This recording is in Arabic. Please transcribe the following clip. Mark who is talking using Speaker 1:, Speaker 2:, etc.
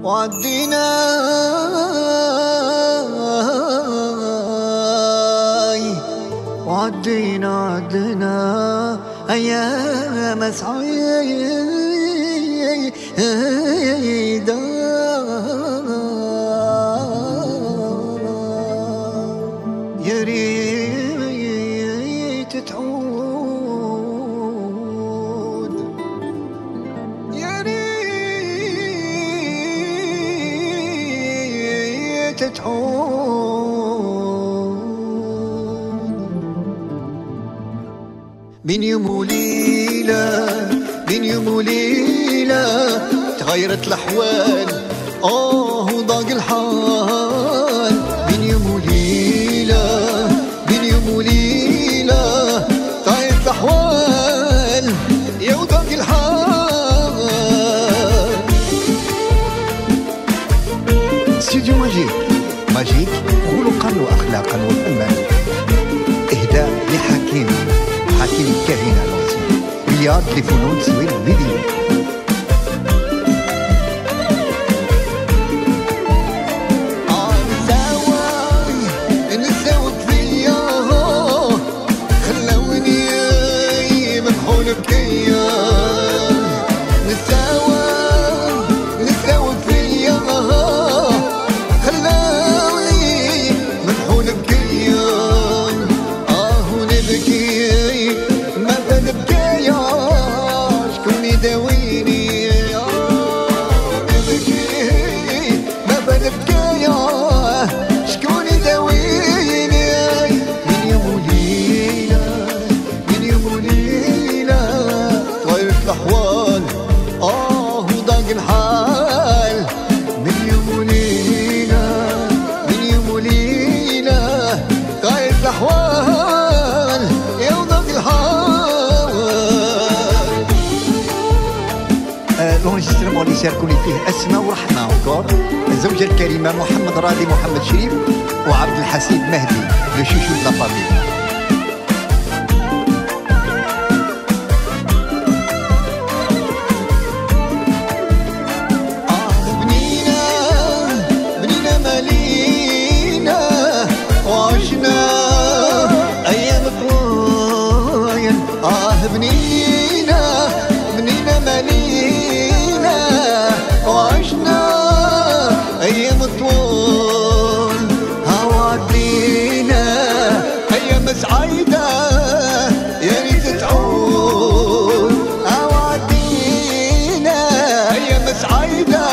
Speaker 1: وعدينا عدنا أيام سعيدة يا ريت تعود يا ريت تعود بين يوم وليلة بين يوم وليلة تغيرت الأحوال وضاق الحال بين يوم وليلة بين يوم وليلة تغيرت الأحوال يا وضاق الحال. استوديو ماجيك خلقا وأخلاقا وفما إهداء لحكيم الكاهنة الوصي رياض لفنون تسوير الفيديو. نساوك فيا خلوني مكحول بكيا نساوك فيا خلوني مكحول بكيا ونبكي ما بنبكيا شكون يداويني نبكي ما بنبكيا شكون يداويني من يوم وليلة من يوم وليلة تغيرت الأحوال وضاق الحال من يوم وليلة من يوم وليلة تغيرت الأحوال يا وضاق الحال. الانجسترمون اللي شاركوني فيه أسماء ورحمة أونكور الزوجة الكريمة محمد راضي محمد شريف وعبد الحسيب مهدي لو شوشو دو لا فامي. بنينا مالينا وعشنا أيام طويل بنينا مالينا وعشنا أيام طول عدينا أيام سعيدة يا ريت تعود عدينا أيام سعيدة